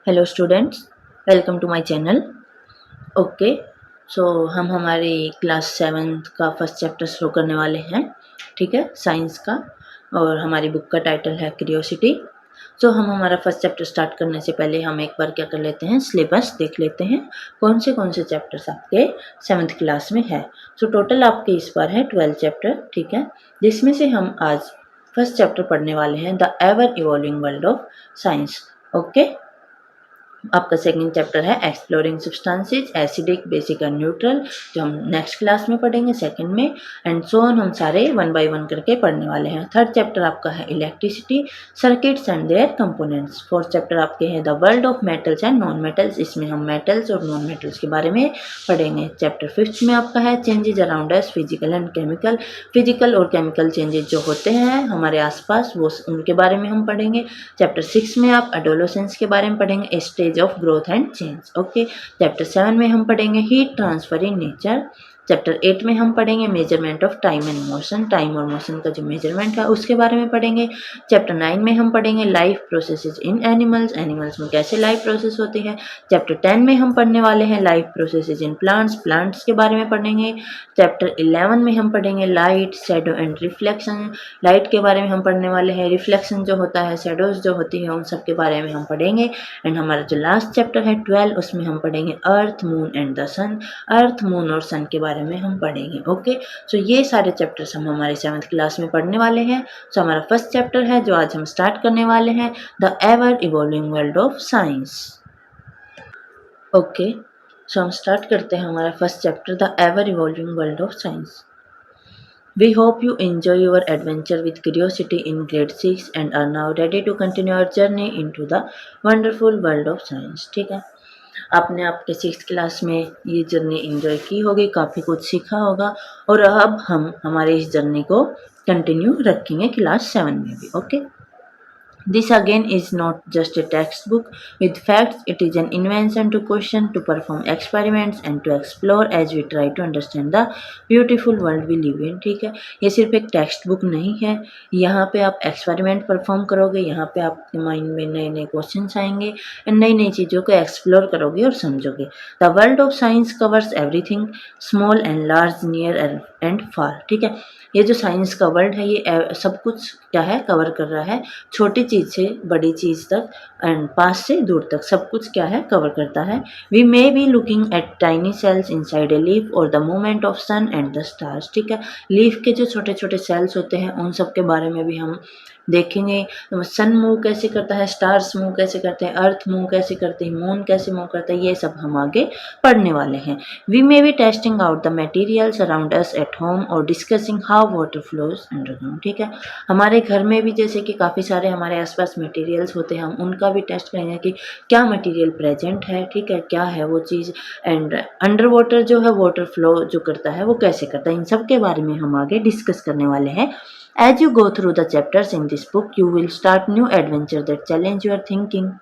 Hello students, welcome to my channel. Okay, so हम हमारी class 7th का first chapter शुरू करने वाले हैं। ठीक है, साइंस का, और हमारी बुक का टाइटल है क्यूरियोसिटी। सो हम हमारा फर्स्ट चैप्टर स्टार्ट करने से पहले हम एक बार क्या कर लेते हैं, सिलेबस देख लेते हैं कौन से चैप्टर्स आपके 7th क्लास में है। सो टोटल आपके इस बार है 12 चैप्टर। ठीक है, जिसमें से हम आज फर्स्ट चैप्टर पढ़ने वाले हैं, the ever evolving world of science. Okay, आपका सेकंड चैप्टर है exploring substances, acidic, basic and neutral, जो हम नेक्स्ट क्लास में पढ़ेंगे सेकंड में, एंड सो ऑन। हम सारे वन बाय वन करके पढ़ने वाले हैं। थर्ड चैप्टर आपका है electricity, circuits and there components. Fourth chapter आपके हैं the world of metals and non metals, इसमें हम मेटल्स और नॉन मेटल्स के बारे में पढ़ेंगे। चैप्टर फिफ्थ में आपका है changes around us, physical and chemical, physical और केमिकल चेंजेस जो होते हैं हमारे आसपास, वो उनके बारे में हम पढ़ेंगे। चैप्टर 6 में आप एडोलेसेंस के बारे में पढ़ेंगे, stage of growth and change. Okay, chapter 7 में हम पढ़ेंगे heat transfer in nature. Chapter 8 में हम पढ़ेंगे measurement of time and motion, time और मोशन का जो मेजरमेंट है उसके बारे में पढ़ेंगे। चैप्टर 9 में हम पढ़ेंगे लाइफ प्रोसेसेस इन एनिमल्स, एनिमल्स में कैसे लाइफ प्रोसेस होती है। चैप्टर 10 में हम पढ़ने वाले हैं life processes in plants, plants के बारे में पढ़ेंगे। चैप्टर 11 में हम पढ़ेंगे light, shadow and reflection, light के बारे में हम पढ़ने वाले हैं। रिफ्लेक्शन जो होता है, शैडोज जो होती है, उन सब के बारे में हम पढ़ेंगे। एंड हमारा जो लास्ट चैप्टर है 12, उसमें हम पढ़ेंगे earth, moon and the sun, earth, moon और सन के बारे में हम पढ़ेंगे। ओके, सो ये सारे चैप्टर्स हम हमारे 7th क्लास में पढ़ने वाले हैं। सो हमारा फर्स्ट चैप्टर है जो आज हम स्टार्ट करने वाले हैं, the ever evolving world of science. Okay, so हम स्टार्ट करते हैं हमारा first chapter, the ever evolving world of science. We hope you enjoy your adventure with curiosity in grade 6 and are now ready to continue our journey into the wonderful world of science। ठीक है, आपने आपके 6th class में ये journey enjoy की होगी, काफ़ी कुछ सीखा होगा, और अब हम हमारे इस जर्नी को कंटिन्यू रखेंगे क्लास 7 में भी। Okay, This again is not just a textbook with facts, it is an invention to question, to perform experiments and to explore as we try to understand the beautiful world we live in। ठीक है, ये सिर्फ एक text book नहीं है, यहाँ पे आप एक्सपेरिमेंट परफॉर्म करोगे, यहाँ पे आपके माइंड में नए नए क्वेश्चंस आएंगे, नई नई चीज़ों को एक्सप्लोर करोगे और समझोगे। The world of science covers everything, small and large, near and far. ठीक है, ये जो साइंस का वर्ल्ड है ये सब कुछ क्या है, कवर कर रहा है, छोटी चीज़ से बड़ी चीज़ तक एंड पास से दूर तक सब कुछ क्या है, कवर करता है। We may be looking at tiny cells inside a leaf और the movement of sun and the stars. ठीक है, लीफ के जो छोटे छोटे सेल्स होते हैं उन सब के बारे में भी हम देखेंगे। सन मूव कैसे करता है, स्टार्स मूव कैसे करते हैं, अर्थ मूव कैसे करते हैं, मून कैसे मूव करता है, ये सब हम आगे पढ़ने वाले हैं। We may be testing out the materials around us at home और discussing how water flows underground. ठीक है, हमारे घर में भी जैसे कि काफ़ी सारे हमारे आसपास मटेरियल्स होते हैं, हम उनका भी टेस्ट करेंगे कि क्या मटेरियल प्रेजेंट है, ठीक है, क्या है वो चीज़, एंड अंडर वाटर जो है वाटर फ्लो जो करता है वो कैसे करता है, इन सब के बारे में हम आगे डिस्कस करने वाले हैं। As you go through the chapters in this book, you will start new adventures that challenge your thinking,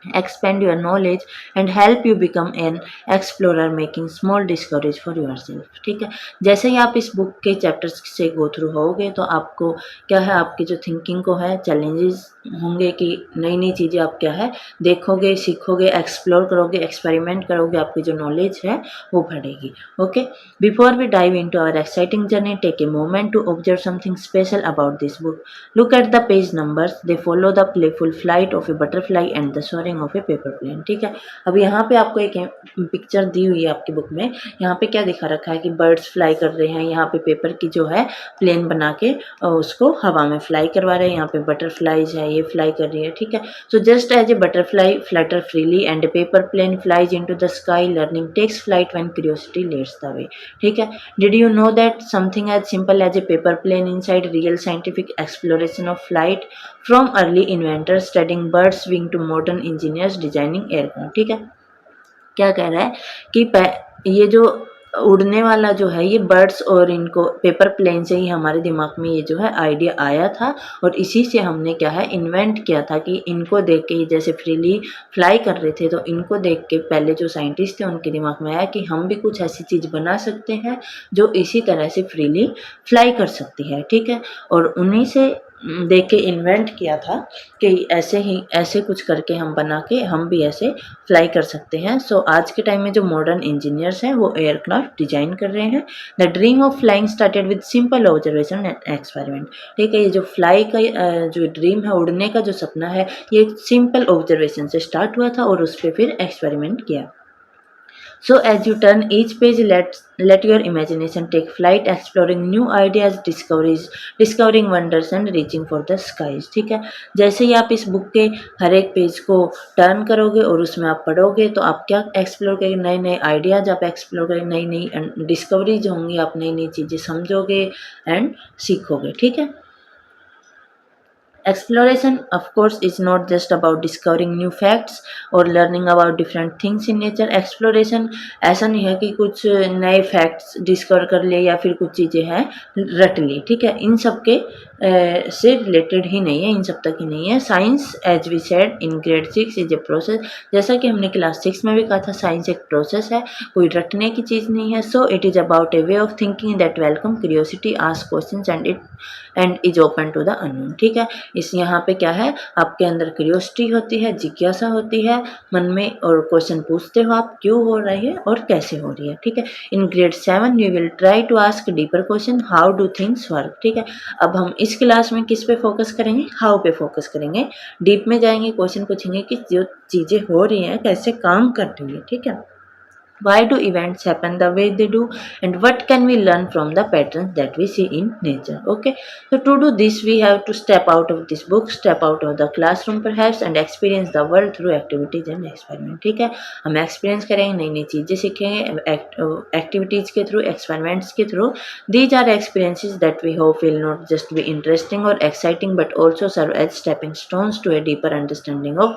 expand your knowledge and help you become an explorer making small discoveries for yourself। ठीक है, जैसे ही आप इस book के chapters से go through होगे तो आपको क्या है, आपकी जो थिंकिंग को है चैलेंजेस होंगे कि नई नई चीज़ें आप क्या है देखोगे, सीखोगे, एक्सप्लोर करोगे, एक्सपेरिमेंट करोगे, आपकी जो नॉलेज है वो बढ़ेगी। Okay, before we dive into our exciting journey, take a moment to observe something special about this book. Look at the page numbers, they follow the playful flight of a butterfly and the soaring of a paper plane. ठीक है, अब यहाँ पे आपको एक picture दी हुई है आपकी बुक में, यहाँ पे क्या दिखा रखा है कि बर्ड्स फ्लाई कर रहे हैं, यहाँ पे पेपर की जो है प्लेन बना के उसको हवा में फ्लाई करवा रहे हैं, यहाँ पे बटरफ्लाइज है, ये फ्लाई कर रही है। ठीक है, so just as a butterfly flutter freely and a paper plane flies into the sky, learning takes flight when curiosity leads the way. ठीक है, did you know that something as simple as a paper plane inside real scientific exploration of flight from early inventors studying birds wing to modern engineers designing aircraft. ठीक है, क्या कह रहा है कि ये जो उड़ने वाला जो है ये बर्ड्स और इनको पेपर प्लेन से ही हमारे दिमाग में ये जो है आइडिया आया था, और इसी से हमने क्या है इन्वेंट किया था कि इनको देख के जैसे फ्रीली फ्लाई कर रहे थे तो इनको देख के पहले जो साइंटिस्ट थे उनके दिमाग में आया कि हम भी कुछ ऐसी चीज़ बना सकते हैं जो इसी तरह से फ्रीली फ्लाई कर सकती है। ठीक है, और उन्हीं से देख के इन्वेंट किया था कि ऐसे कुछ करके हम बना के हम भी ऐसे फ्लाई कर सकते हैं। सो आज के टाइम में जो मॉडर्न इंजीनियर्स हैं वो एयरक्राफ्ट डिजाइन कर रहे हैं। The dream of flying started with simple observation and experiment. ठीक है, ये जो फ्लाई का जो ड्रीम है, उड़ने का जो सपना है, ये एक सिंपल ऑब्जर्वेशन से स्टार्ट हुआ था और उस पर फिर एक्सपेरिमेंट किया। So as you turn each page, let your imagination take flight, exploring new ideas, discovering wonders and reaching for the skies। ठीक है, जैसे ही आप इस बुक के हर एक पेज को टर्न करोगे और उसमें आप पढ़ोगे तो आप क्या एक्सप्लोर करेंगे, नए नए आइडियाज आप एक्सप्लोर करेंगे, नई नई डिस्कवरीज होंगी, आप नई नई चीज़ें समझोगे एंड सीखोगे। ठीक है। Exploration, of course, is not just about discovering new facts or learning about different things in nature. Exploration ऐसा नहीं है कि कुछ नए फैक्ट्स डिस्कवर कर ले या फिर कुछ चीज़ें हैं रट ली। ठीक है, इन सब के से रिलेटेड ही नहीं है, इन सब तक ही नहीं है। Science, as we said in grade 6, is a process. जैसा कि हमने क्लास 6 में भी कहा था, साइंस एक प्रोसेस है, कोई रटने की चीज़ नहीं है। So it is about a way of thinking that welcome curiosity, ask questions and is open to the unknown. ठीक है, इस यहाँ पे क्या है, आपके अंदर क्यूरियोसिटी होती है, जिज्ञासा होती है मन में, और क्वेश्चन पूछते हो आप क्यों हो रही है और कैसे हो रही है। ठीक है, in grade 7 you will try to ask deeper question, how do things work. ठीक है, अब हम इस क्लास में किस पे फोकस करेंगे, हाउ पे फोकस करेंगे। डीप में जाएंगे, क्वेश्चन पूछेंगे कि जो चीज़ें हो रही हैं कैसे काम कर रही है। ठीक है, why do events happen the way they do, and what can we learn from the patterns that we see in nature. Okay, so to do this we have to step out of this book, step out of the classroom perhaps, and experience the world through activities and experiment. ठीक है, हम experience करेंगे, नई नई चीज़ें सीखेंगे activities के through, experiments के through. These are experiences that we hope will not just be interesting or exciting but also serve as stepping stones to a deeper understanding of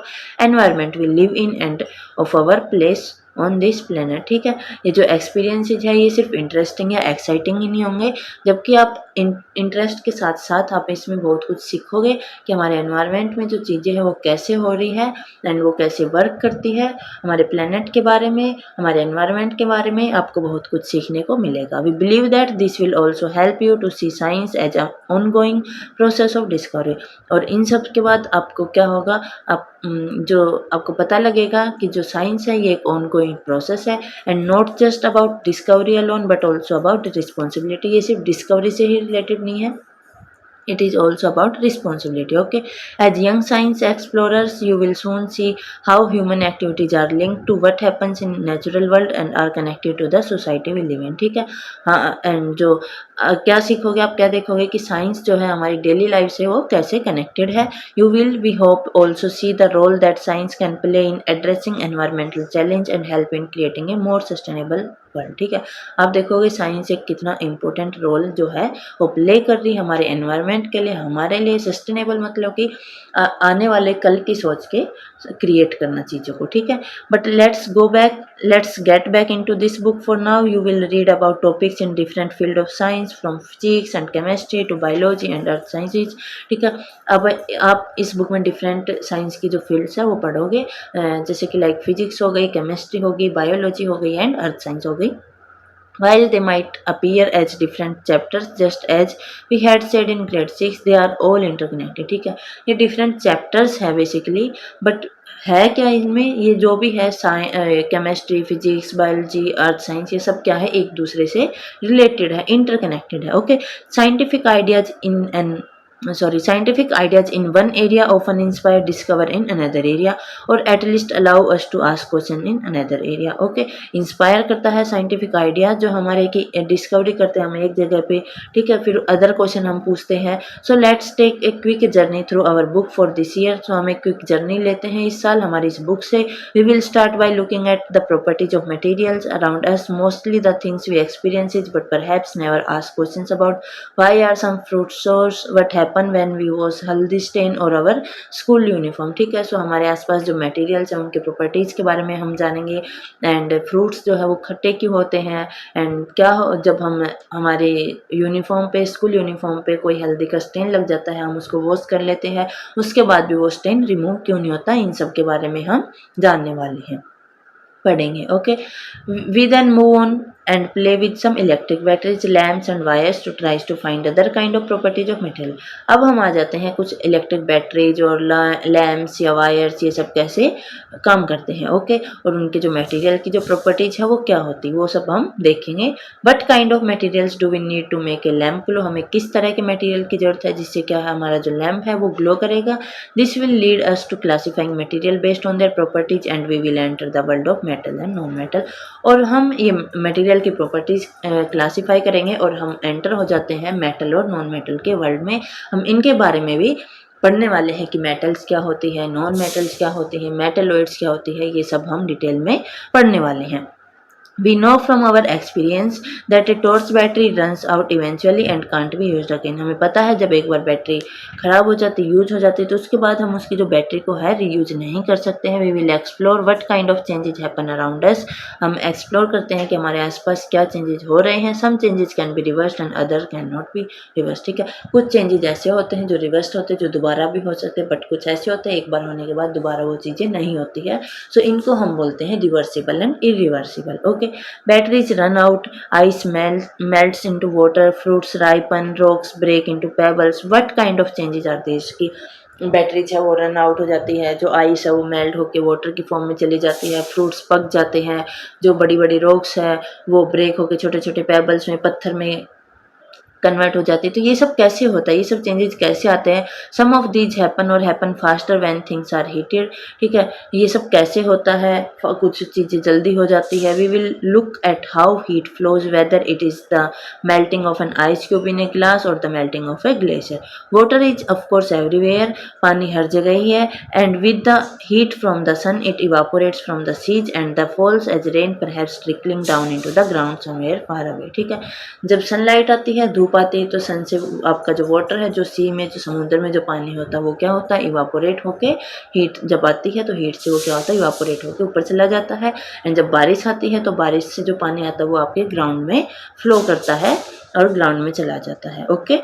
environment we live in and of our place on this planet. ठीक है, ये जो experiences है ये सिर्फ interesting या exciting ही नहीं होंगे, जबकि आप इंटरेस्ट के साथ साथ आप इसमें बहुत कुछ सीखोगे कि हमारे एनवायरनमेंट में जो चीज़ें हैं वो कैसे हो रही है एंड वो कैसे वर्क करती है। हमारे प्लेनेट के बारे में, हमारे एनवायरनमेंट के बारे में आपको बहुत कुछ सीखने को मिलेगा। We believe that this will also help you to see science as a ongoing process of discovery. और इन सब के बाद आपको क्या होगा, आप जो आपको पता लगेगा कि जो साइंस है ये एक ऑनगोइंग प्रोसेस है and not just about discovery alone but also about responsibility. ये सिर्फ डिस्कवरी से ही रिलेटेड नहीं है, it is also about responsibility। Okay, as young science explorers you will soon see how human activities are linked to what happens in natural world and are connected to the society we live in। ठीक है, हाँ, and जो क्या सीखोगे आप, क्या देखोगे कि साइंस जो है हमारी डेली लाइफ से वो कैसे कनेक्टेड है। You will we hope also see the role that science can play in addressing environmental challenge and help in creating a more sustainable world. ठीक है, आप देखोगे साइंस एक कितना इंपॉर्टेंट रोल जो है वो प्ले कर रही है हमारे एनवायरनमेंट के लिए, हमारे लिए। सस्टेनेबल मतलब कि आने वाले कल की सोच के क्रिएट करना चीज़ों को। ठीक है, but let's get back into this book. For now you will read about topics in different field of science from physics and chemistry to biology and earth sciences. ठीक है, अब आप इस बुक में डिफरेंट साइंस की जो fields है वो पढ़ोगे, जैसे कि लाइक फिजिक्स हो गई, केमिस्ट्री होगी, बायोलॉजी हो गई एंड अर्थ साइंस हो गई। While they might appear as different chapters, just as we had said in grade 6, they are all interconnected। ठीक है, ये different chapters है basically, but है क्या इनमें, ये जो भी है chemistry, physics, biology, earth science, ये सब क्या है, एक दूसरे से रिलेटेड है, इंटरकनेक्टेड है। Okay, scientific ideas scientific ideas in one area often inspire discover in another area or at least allow us to ask question in another area। okay, inspire करता है साइंटिफिक आइडिया जो हमारे की discovery करते हैं हम एक जगह पे। ठीक है, फिर अदर क्वेश्चन हम पूछते हैं। So let's take a quick journey through our book for this year. So हम एक क्विक जर्नी लेते हैं इस साल हमारी इस बुक से। We will start by looking at the properties of materials around us, mostly the things we experiences but perhaps never ask questions about. Why are some fruit sour, what happen when we wash haldi stain or our school uniform. ठीक है, सो हमारे आसपास जो materials हैं उनके properties के बारे में हम जानेंगे एंड फ्रूट्स जो है वो खट्टे क्यों होते हैं एंड क्या जब हम हमारे यूनिफॉर्म पे, स्कूल यूनिफॉर्म पे कोई हल्दी का स्टेन लग जाता है, हम उसको वॉश कर लेते हैं, उसके बाद भी वो स्टेन रिमूव क्यों नहीं होता, इन सब के बारे में हम जानने वाले हैं, पढ़ेंगे। Okay, we then move on and play with some electric batteries, lamps and wires to tries to find other kind of properties of material। अब हम आ जाते हैं कुछ इलेक्ट्रिक बैटरीज और लैम्प्स या वायर्स, ये सब कैसे काम करते हैं। ओके, और उनके जो मटेरियल की जो प्रॉपर्टीज है वो क्या होती है वो सब हम देखेंगे। But kind of materials do we need to make a lamp glow, हमें किस तरह के मटेरियल की जरूरत है जिससे क्या है हमारा जो लैम्प है वो ग्लो करेगा। This will lead us to classifying material based on their properties and we will enter the world of metal and non metal. और हम ये मटेरियल की प्रॉपर्टीज क्लासीफाई करेंगे और हम एंटर हो जाते हैं मेटल और नॉन मेटल के वर्ल्ड में। हम इनके बारे में भी पढ़ने वाले हैं कि मेटल्स क्या होती है, नॉन मेटल्स क्या होती है, मेटलॉइड्स क्या होती है, ये सब हम डिटेल में पढ़ने वाले हैं। We know from our experience that a torch battery runs out eventually and can't be used again। हमें पता है जब एक बार बैटरी खराब हो जाती, यूज हो जाती है तो उसके बाद हम उसकी जो बैटरी को है रीयूज नहीं कर सकते हैं। We will explore what kind of changes happen around us। हम एक्सप्लोर करते हैं कि हमारे आसपास क्या चेंजेस हो रहे हैं। Some changes can be reversed and other cannot be reversed। ठीक है, कुछ चेंजेस ऐसे होते हैं जो रिवर्स होते हैं, जो दोबारा भी हो सकते हैं, बट कुछ ऐसे होते हैं एक बार होने के बाद दोबारा वो चीज़ें नहीं होती है। सो इनको हम बोलते हैं reversible and irreversible. Okay, batteries run out, ice melts into water, fruits ripen, rocks break into pebbles। What kind of changes are these? कि बैटरीज है वो रन आउट हो जाती है, जो आइस है वो मेल्ट होके वाटर की फॉर्म में चली जाती है, फ्रूट्स पक जाते हैं, जो बड़ी बड़ी रॉक्स है वो ब्रेक होके छोटे छोटे पेबल्स में, पत्थर में कन्वर्ट हो जाती है। तो ये सब कैसे होता है, ये सब चेंजेस कैसे आते हैं। Some of these happen or happen faster when things are heated. ठीक है, ये सब कैसे होता है, कुछ चीज़ें जल्दी हो जाती है। We will look at how heat flows, whether it is the melting of an ice cube in a glass और the melting of a glacier. Water is of course everywhere, पानी हर जगह ही है। And with the heat from the sun it evaporates from the seas and the falls as rain perhaps trickling down into the ground somewhere far away. ठीक है, जब sunlight आती है, धूप आती है, तो सन से आपका जो वाटर है, जो सी में, जो समुद्र में जो पानी होता है वो क्या होता है, इवापोरेट होके, हीट जब आती है तो हीट से वो क्या होता है, इवापोरेट होके ऊपर चला जाता है। एंड जब बारिश आती है तो बारिश से जो पानी आता है वो आपके ग्राउंड में फ्लो करता है और ग्राउंड में चला जाता है। Okay,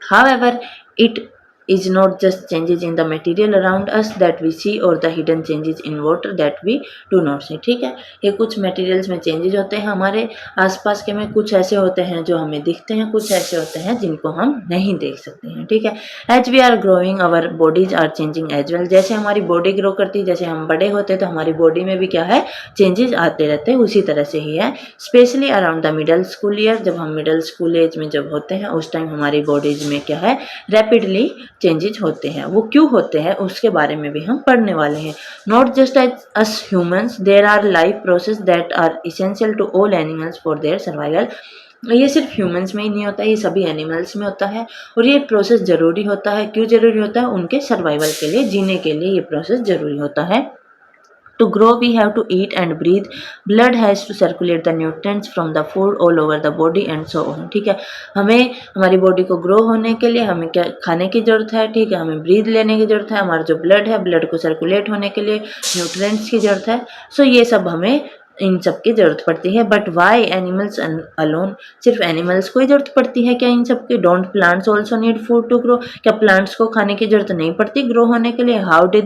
however it is not just changes in the material around us that we see or the hidden changes in water that we do not see। ठीक है, ये कुछ मटेरियल्स में चेंजेस होते हैं हमारे आसपास के में, कुछ ऐसे होते हैं जो हमें दिखते हैं, कुछ ऐसे होते हैं जिनको हम नहीं देख सकते हैं। ठीक है, as we are growing our bodies are changing as well. जैसे हमारी बॉडी ग्रो करती है, जैसे हम बड़े होते हैं तो हमारी बॉडी में भी क्या है, चेंजेस आते रहते हैं, उसी तरह से ही है। Specially around the middle school year, जब हम मिडल स्कूल एज में जब होते हैं उस टाइम हमारी बॉडीज में क्या है, रैपिडली चेंजेस होते हैं। वो क्यों होते हैं उसके बारे में भी हम पढ़ने वाले हैं। Not just as us humans, there are life process that are essential to all animals for their survival. ये सिर्फ ह्यूमंस में ही नहीं होता, ये सभी एनिमल्स में होता है और ये प्रोसेस ज़रूरी होता है। क्यों ज़रूरी होता है, उनके सर्वाइवल के लिए, जीने के लिए ये प्रोसेस ज़रूरी होता है। To grow we have to eat and breathe, blood has to circulate the nutrients from the food all over the body and so on। ठीक है, हमें हमारी बॉडी को ग्रो होने के लिए हमें क्या खाने की ज़रूरत है। ठीक है, हमें ब्रीथ लेने की ज़रूरत है, हमारा जो ब्लड है, ब्लड को सर्कुलेट होने के लिए न्यूट्रिएंट्स की ज़रूरत है। सो ये सब हमें इन सब की ज़रूरत पड़ती है। बट वाई एनिमल्स अलोन, सिर्फ एनिमल्स को ही ज़रूरत पड़ती है क्या इन सब की? Don't plants also need food to grow, क्या प्लांट्स को खाने की ज़रूरत नहीं पड़ती ग्रो होने के लिए? How do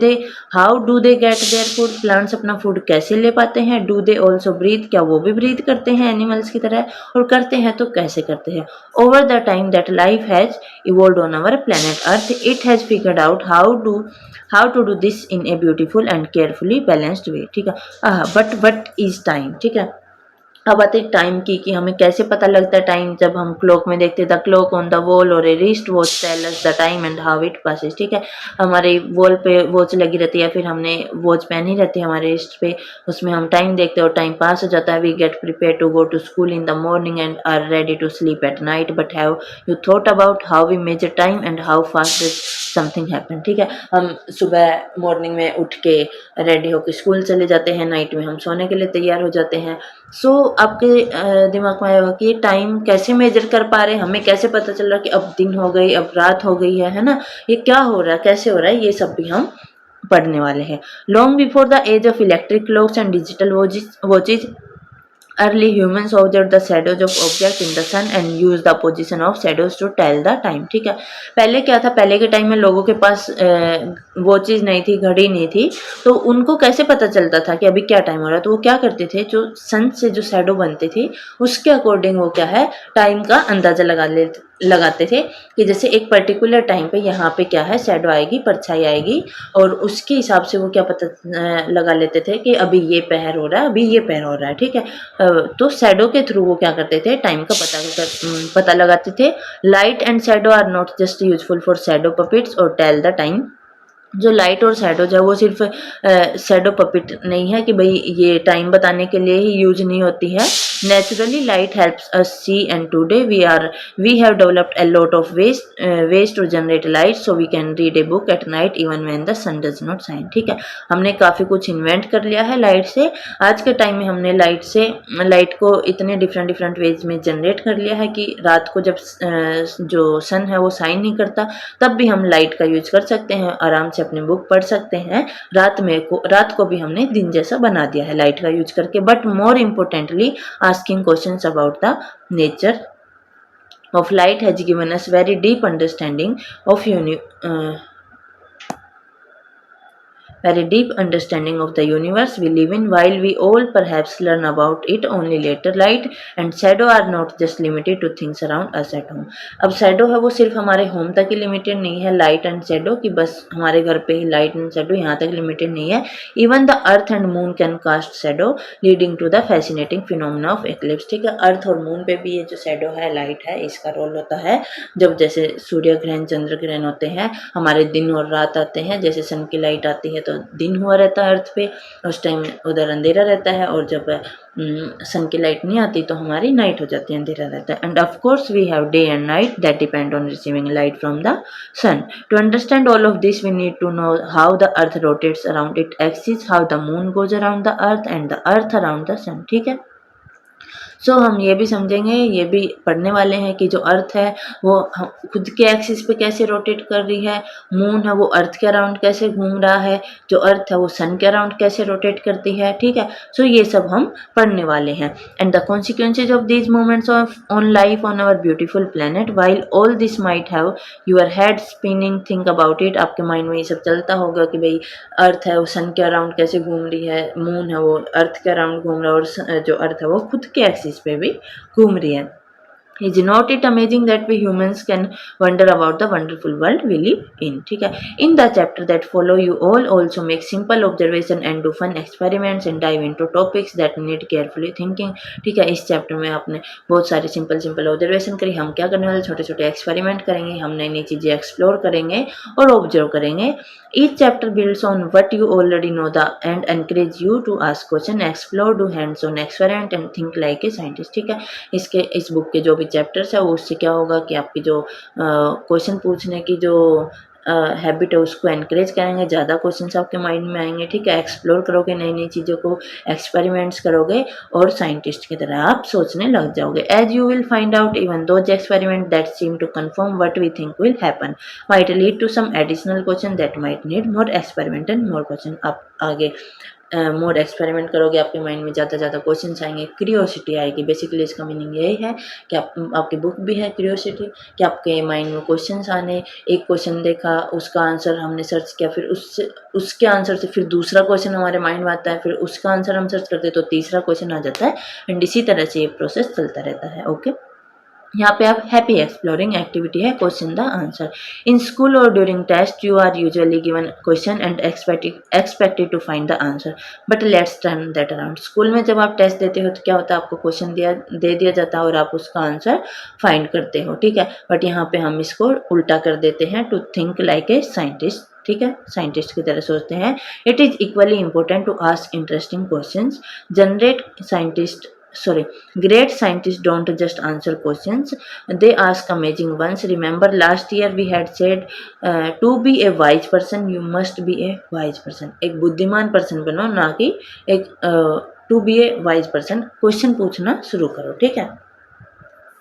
they get their food, plants अपना फूड कैसे ले पाते हैं? डू दे ऑल्सो ब्रीथ, क्या वो भी ब्रीथ करते हैं एनिमल्स की तरह? और करते हैं तो कैसे करते हैं? Over the time that life has evolved on our planet earth, it has figured out how to do this in a beautiful and carefully balanced way. ठीक है, बट वट इज टाइम। ठीक है, अब आते हैं टाइम की, कि हमें कैसे पता लगता है टाइम। जब हम क्लॉक में देखते हैं, the clock on the wall और a wrist watch tell us the time and how it passes. ठीक है, हमारे वॉल पे वॉच लगी रहती है, फिर हमने वॉच पहनी रहती है हमारे रिस्ट पे, उसमें हम टाइम देखते हैं और टाइम पास हो जाता है। We get prepare to go to school in the morning and are ready to sleep at night, but have you thought about how we measure time and how fast this something happen. ठीक है, हम सुबह morning में उठ के ready होकर school चले जाते हैं, नाइट में हम सोने के लिए तैयार हो जाते हैं। सो आपके दिमाग में आएगा कि टाइम कैसे मेजर कर पा रहे हैं, हमें कैसे पता चल रहा है कि अब दिन हो गई, अब रात हो गई है ना, ये क्या हो रहा है, कैसे हो रहा है, ये सब भी हम पढ़ने वाले हैं। Long before the age of electric clocks and digital watches Early humans observed the shadows of objects in the sun and used the position of shadows to tell the time. ठीक है, पहले क्या था, पहले के टाइम में लोगों के पास वो चीज़ नहीं थी, घड़ी नहीं थी, तो उनको कैसे पता चलता था कि अभी क्या टाइम हो रहा है? तो वो क्या करते थे, जो सन से जो शैडो बनती थी उसके अकॉर्डिंग वो क्या है, टाइम का अंदाज़ा लगाते थे कि जैसे एक पर्टिकुलर टाइम पे यहाँ पे क्या है, शैडो आएगी, परछाई आएगी, और उसके हिसाब से वो क्या पता लगा लेते थे कि अभी ये पहर हो रहा है, अभी ये पहर हो रहा है। ठीक है, तो शैडो के थ्रू वो क्या करते थे, टाइम का पता लगाते थे। Light and shadow are not just useful for shadow puppets or tell the time. जो लाइट और शैडो जो है वो सिर्फ शैडो पपेट नहीं है कि भाई ये टाइम बताने के लिए ही यूज नहीं होती है। Naturally light helps us see, and today we have developed a lot of ways to generate light, so we can read a book at night even when the sun does not shine. ठीक है, हमने काफ़ी कुछ invent कर लिया है light से। आज के टाइम में हमने लाइट को इतने डिफरेंट वेज में जनरेट कर लिया है कि रात को जब जो सन है वो शाइन नहीं करता, तब भी हम लाइट का यूज कर सकते हैं, आराम से अपनी बुक पढ़ सकते हैं। रात को भी हमने दिन जैसा बना दिया है लाइट का यूज करके। But more importantly, asking questions about the nature of light has given us very deep understanding of very deep understanding of the universe we live in. While we all perhaps learn about it only later, light and shadow are not just limited to things around us at home. अब shadow है वो सिर्फ हमारे home तक ही limited नहीं है, light and shadow कि बस हमारे घर पे ही लाइट एंड शेडो यहाँ तक लिमिटेड नहीं है। Even the earth and moon can cast shadow, leading to the fascinating phenomena of eclipse. ठीक है, अर्थ और मून पे भी ये जो शेडो है, लाइट है, इसका रोल होता है। जब जैसे सूर्य ग्रहण, चंद्र ग्रहण होते हैं, हमारे दिन और रात आते हैं, जैसे सन की लाइट आती है तो दिन हुआ रहता है अर्थ पे, उस टाइम उधर अंधेरा रहता है, और जब सन की लाइट नहीं आती तो हमारी नाइट हो जाती है, अंधेरा रहता है। And of course we have day and night that depend on receiving light from the sun. To understand all of this we need to know how the earth rotates around it axis, how the moon goes around the earth and the earth around the sun. ठीक है, हम ये भी समझेंगे, ये भी पढ़ने वाले हैं कि जो अर्थ है वो खुद के एक्सिस पे कैसे रोटेट कर रही है, मून है वो अर्थ के अराउंड कैसे घूम रहा है, जो अर्थ है वो सन के अराउंड कैसे रोटेट करती है। ठीक है, ये सब हम पढ़ने वाले हैं। And the consequences of these movements on life on our beautiful planet. While all this might have your head spinning, think about it. आपके माइंड में ये सब चलता होगा कि भाई अर्थ है वो सन के अराउंड कैसे घूम रही है, मून है वो अर्थ के अराउंड घूम रहा है, और जो अर्थ है वो खुद के एक्सिस पे भी घूम रही है। Is not it amazing that we humans can wonder about the wonderful world we live in? ठीक है, in the chapter that follow you all also make simple observation and do fun experiments and dive into topics that need carefully thinking। ठीक है, इस chapter में आपने बहुत सारी simple observation करी। हम क्या करने वाले, छोटे एक्सपेरिमेंट करेंगे, हम नई चीज़ें एक्सप्लोर करेंगे और ऑब्जर्व करेंगे। Each chapter builds on what you already know and encourage you to ask question, explore, do hands-on experiment and think like a scientist। ठीक है, इस बुक के जो भी चैप्टर्स है वो उससे क्या होगा कि आपकी जो क्वेश्चन पूछने की जो हैबिट है उसको एनकरेज करेंगे, ज़्यादा क्वेश्चंस आपके माइंड में आएंगे। ठीक है, एक्सप्लोर करोगे, नई चीज़ों को एक्सपेरिमेंट्स करोगे और साइंटिस्ट की तरह आप सोचने लग जाओगे। As you will find out even those experiment that seem to confirm what we think will happen might lead to some additional question that might need more experiment and more question. आप आगे मोर experiment करोगे, आपके mind में ज़्यादा questions आएंगे, curiosity आएगी। Basically इसका meaning यही है कि आपकी बुक भी है क्यूरियोसिटी, कि आपके माइंड में क्वेश्चंस आने, एक क्वेश्चन देखा, उसका आंसर हमने सर्च किया, फिर उसके आंसर से फिर दूसरा क्वेश्चन हमारे माइंड में आता है, फिर उसका आंसर हम सर्च करते हैं तो तीसरा क्वेश्चन आ जाता है, एंड इसी तरह से ये प्रोसेस चलता रहता है। ओके, यहाँ पे आप हैप्पी एक्सप्लोरिंग एक्टिविटी है question the answer. In school और during test you are usually given question and expected to find the answer, but let's turn that around. School में जब आप टेस्ट देते हो तो क्या होता है, आपको क्वेश्चन दे दिया जाता है और आप उसका आंसर फाइंड करते हो। ठीक है, बट यहाँ पे हम इसको उल्टा कर देते हैं, to think like a scientist. ठीक है, साइंटिस्ट की तरह सोचते हैं। It is equally important to ask interesting questions. Great scientists don't just answer questions, they ask amazing ones. Remember last year we had said to be a wise person you must be a wise person। एक बुद्धिमान person बनो, ना कि एक to be a wise person। Question पूछना शुरू करो। ठीक है,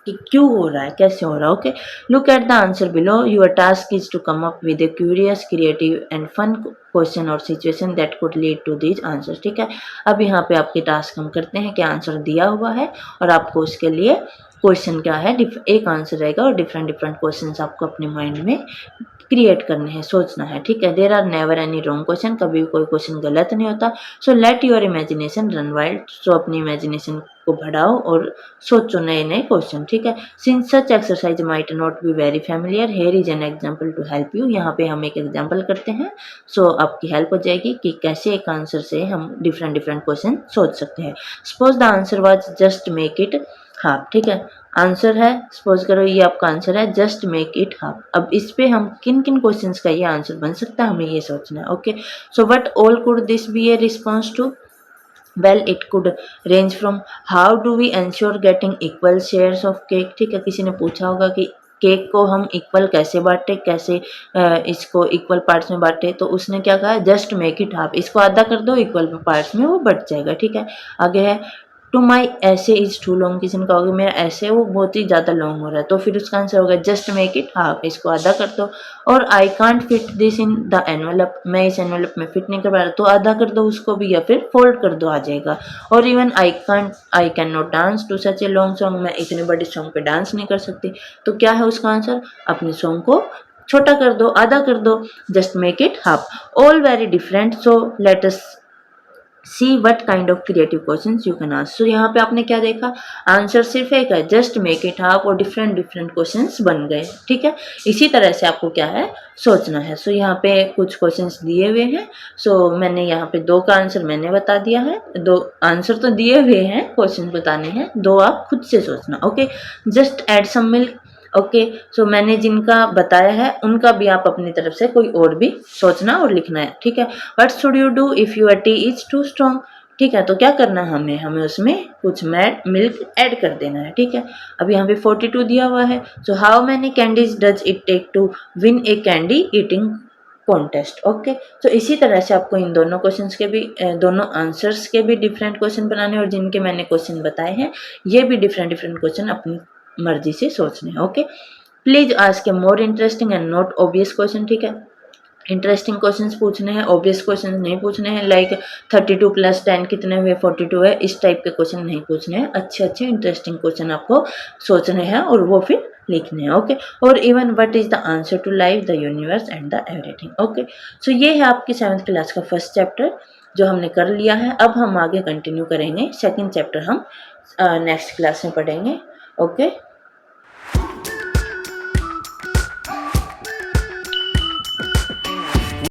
कि क्यों हो रहा है, कैसे हो रहा है। Okay, look at the answer below. Your task is to come up with a curious, creative and fun question और situation that could lead to these answer. ठीक है, अब यहाँ पे आपके टास्क हम करते हैं कि आंसर दिया हुआ है और आपको उसके लिए क्वेश्चन क्या है, एक आंसर रहेगा और डिफरेंट डिफरेंट क्वेश्चंस आपको अपने माइंड में क्रिएट करने हैं, सोचना है। ठीक है, there are never any wrong question, कभी भी कोई क्वेश्चन गलत नहीं होता। So let your imagination run wild, so अपनी इमेजिनेशन को बढ़ाओ और सोचो नए नए क्वेश्चन। ठीक है, since such exercise might not be very familiar, here is an example to help you. यहाँ पे हम एक एग्जाम्पल करते हैं, सो आपकी हेल्प हो जाएगी कि कैसे एक आंसर से हम डिफरेंट डिफरेंट क्वेश्चन सोच सकते हैं। Suppose the answer was just make it half. ठीक है, आंसर है, सपोज करो ये आपका आंसर है जस्ट मेक इट हाफ। अब इस पे हम किन किन क्वेश्चंस का ये आंसर बन सकता है हमें ये सोचना है। Okay, so what all could this be a response to? Well it could range from how do we ensure getting equal shares of cake. ठीक है, किसी ने पूछा होगा कि केक को हम इक्वल कैसे बांटे, कैसे इसको इक्वल पार्ट्स में बांटे, तो उसने क्या कहा, जस्ट मेक इट हाफ, इसको आधा कर दो, इक्वल पार्ट्स में वो बट जाएगा। ठीक है, आगे है टू माई ऐसे इज टू लॉन्ग, किसी ने कहा होगा मेरा ऐसे वो बहुत ही ज़्यादा लॉन्ग हो रहा है, तो फिर उसका आंसर होगा जस्ट मेक इट हाफ, इसको आधा कर दो। और I can't fit this in the envelope, मैं इस एनवेलप में फिट नहीं कर पा रहा, तो आधा कर दो उसको भी या फिर फोल्ड कर दो, आ जाएगा। और even I can not dance to such a long song, मैं इतने बड़े सॉन्ग पे डांस नहीं कर सकती, तो क्या है उसका आंसर, अपने सॉन्ग को छोटा कर दो, आधा कर दो, just make it half. All very different, so let us see what kind of creative question you can ask. So यहाँ पे आपने क्या देखा, आंसर सिर्फ एक है, जस्ट मेक इट हाफ, और डिफरेंट डिफरेंट क्वेश्चंस बन गए। ठीक है, इसी तरह से आपको क्या है सोचना है। सो यहाँ पे कुछ क्वेश्चंस दिए हुए हैं, सो मैंने यहाँ पे दो का आंसर मैंने बता दिया है, दो आंसर तो दिए हुए हैं, क्वेश्चन बताने हैं, दो आप खुद से सोचना। Okay, just add some milk. Okay, so मैंने जिनका बताया है उनका भी आप अपनी तरफ से कोई और भी सोचना और लिखना है। ठीक है, what should you do if your tea is too strong. ठीक है, तो क्या करना है हमें उसमें कुछ मिल्क ऐड कर देना है। ठीक है, अब यहाँ पे 42 दिया हुआ है, so how many candies does it take to win a candy eating contest. Okay, तो इसी तरह से आपको इन दोनों क्वेश्चंस के भी दोनों आंसर्स के भी डिफरेंट क्वेश्चन बनाने, और जिनके मैंने क्वेश्चन बताए हैं ये भी डिफरेंट डिफरेंट क्वेश्चन अपनी मर्जी से सोचने हैं। Okay, please ask A more interesting and not obvious question. ठीक है, इंटरेस्टिंग क्वेश्चंस पूछने हैं, ऑब्वियस क्वेश्चंस नहीं पूछने हैं, लाइक 32 + 10 कितने हुए, 42 है, इस टाइप के क्वेश्चन नहीं पूछने हैं। अच्छे अच्छे इंटरेस्टिंग क्वेश्चन आपको सोचने हैं और वो फिर लिखने हैं। ओके, और even what is the answer to life, the universe and the everything. Okay, so ये है आपकी 7th क्लास का फर्स्ट चैप्टर जो हमने कर लिया है। अब हम आगे कंटिन्यू करेंगे, सेकेंड चैप्टर हम नेक्स्ट क्लास में पढ़ेंगे। ओके।